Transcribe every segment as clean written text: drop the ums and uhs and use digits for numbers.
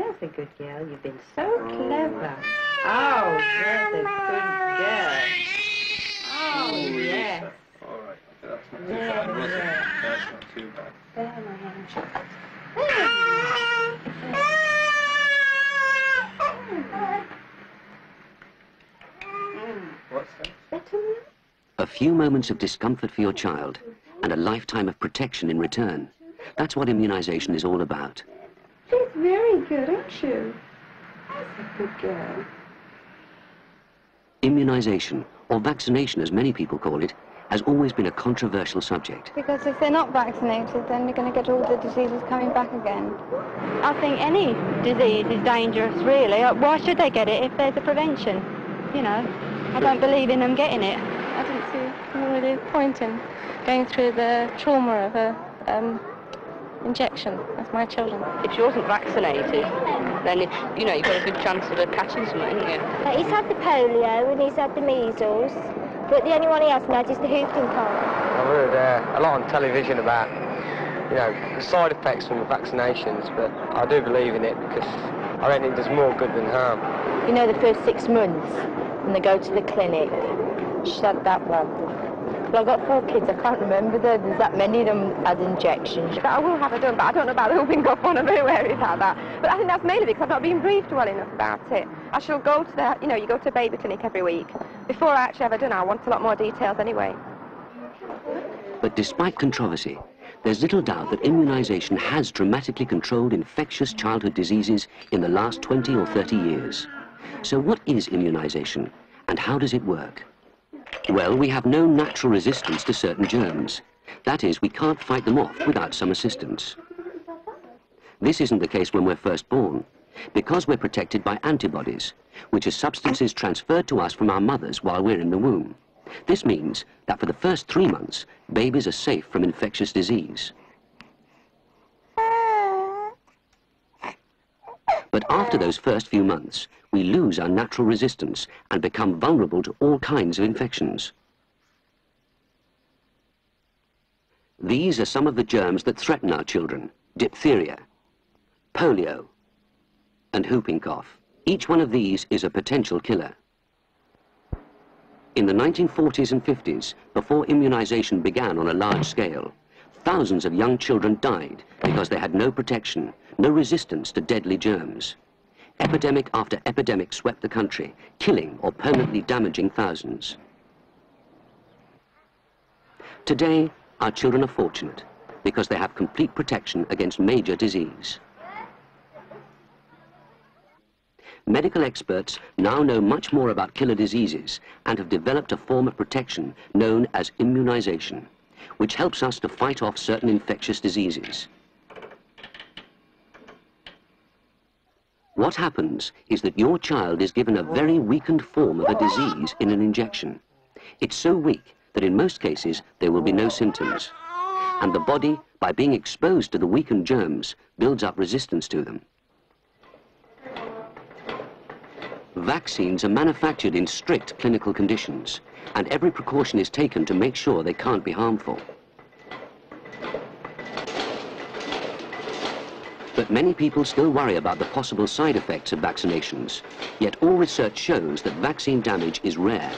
There's a good girl. You've been so clever. Oh, there's a good girl. Oh, yes. All right. That's not too bad, was it? That's not too bad. There, my angel. What's that? A few moments of discomfort for your child and a lifetime of protection in return. That's what immunization is all about. She's very good, aren't you? That's a good girl. Immunization, or vaccination as many people call it, has always been a controversial subject. Because if they're not vaccinated, then you're going to get all the diseases coming back again. I think any disease is dangerous, really. Why should they get it if there's a prevention? You know, I don't believe in them getting it. I didn't see really the point in going through the trauma of a injection with my children. If she wasn't vaccinated, then it's, you know, you've got a good chance of her catching something, haven't you? He's had the polio and he's had the measles, but the only one he hasn't had is the whooping cough. I've heard a lot on television about, you know, the side effects from the vaccinations, but I do believe in it because I don't think it does more good than harm. You know, the first 6 months when they go to the clinic, she had that one. Well, I've got 4 kids, I can't remember there's that many of them had injections. But I will have it done, but I don't know about the whooping cough one, I don't know where it's at that. But I think that's mainly because I've not been briefed well enough about it. I shall go to the, you know, you go to a baby clinic every week. Before I actually have it done, I want a lot more details anyway. But despite controversy, there's little doubt that immunization has dramatically controlled infectious childhood diseases in the last 20 or 30 years. So what is immunization, and how does it work? Well, we have no natural resistance to certain germs. That is, we can't fight them off without some assistance. This isn't the case when we're first born, because we're protected by antibodies, which are substances transferred to us from our mothers while we're in the womb. This means that for the first 3 months, babies are safe from infectious disease. But after those first few months, we lose our natural resistance and become vulnerable to all kinds of infections. These are some of the germs that threaten our children: diphtheria, polio, and whooping cough. Each one of these is a potential killer. In the 1940s and 50s, before immunization began on a large scale, thousands of young children died because they had no protection, no resistance to deadly germs. Epidemic after epidemic swept the country, killing or permanently damaging thousands. Today, our children are fortunate because they have complete protection against major disease. Medical experts now know much more about killer diseases and have developed a form of protection known as immunization, which helps us to fight off certain infectious diseases. What happens is that your child is given a very weakened form of a disease in an injection. It's so weak that in most cases there will be no symptoms. And the body, by being exposed to the weakened germs, builds up resistance to them. Vaccines are manufactured in strict clinical conditions, and every precaution is taken to make sure they can't be harmful. But many people still worry about the possible side effects of vaccinations, yet all research shows that vaccine damage is rare.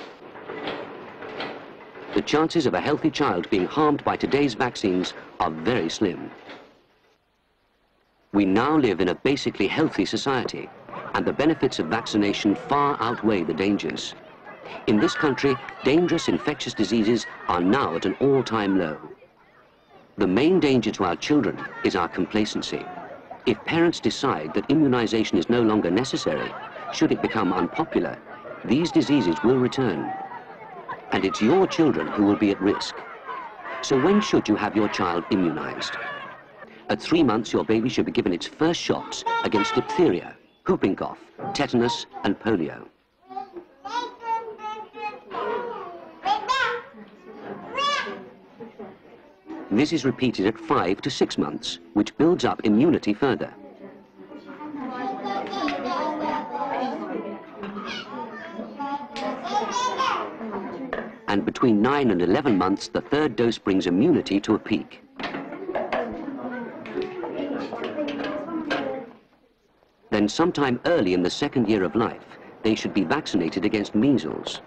The chances of a healthy child being harmed by today's vaccines are very slim. We now live in a basically healthy society, and the benefits of vaccination far outweigh the dangers. In this country, dangerous infectious diseases are now at an all-time low. The main danger to our children is our complacency. If parents decide that immunization is no longer necessary, should it become unpopular, these diseases will return. And it's your children who will be at risk. So when should you have your child immunized? At 3 months, your baby should be given its first shots against diphtheria, whooping cough, tetanus, and polio. This is repeated at 5 to 6 months, which builds up immunity further. And between 9 and 11 months, the third dose brings immunity to a peak. Then then sometime early in the 2nd year of life, they should be vaccinated against measles.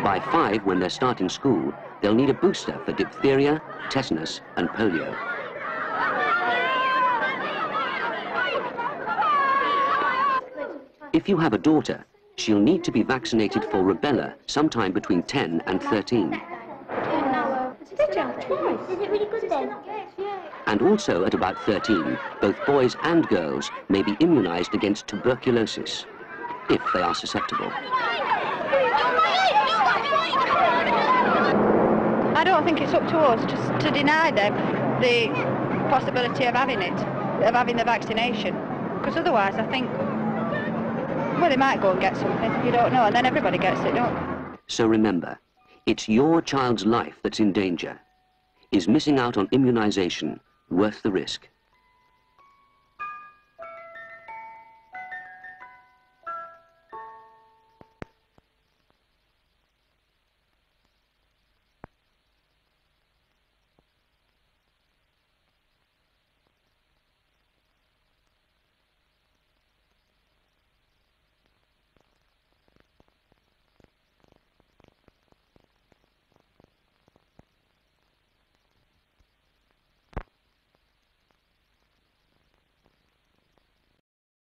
By 5, when they're starting school, they'll need a booster for diphtheria, tetanus and polio. If you have a daughter, she'll need to be vaccinated for rubella sometime between 10 and 13. And also at about 13, both boys and girls may be immunized against tuberculosis, if they are susceptible. I don't think it's up to us to deny them the possibility of having it, of having the vaccination. Because otherwise I think, well, they might go and get something, you don't know, and then everybody gets it, don't they? So remember, it's your child's life that's in danger. Is missing out on immunization worth the risk?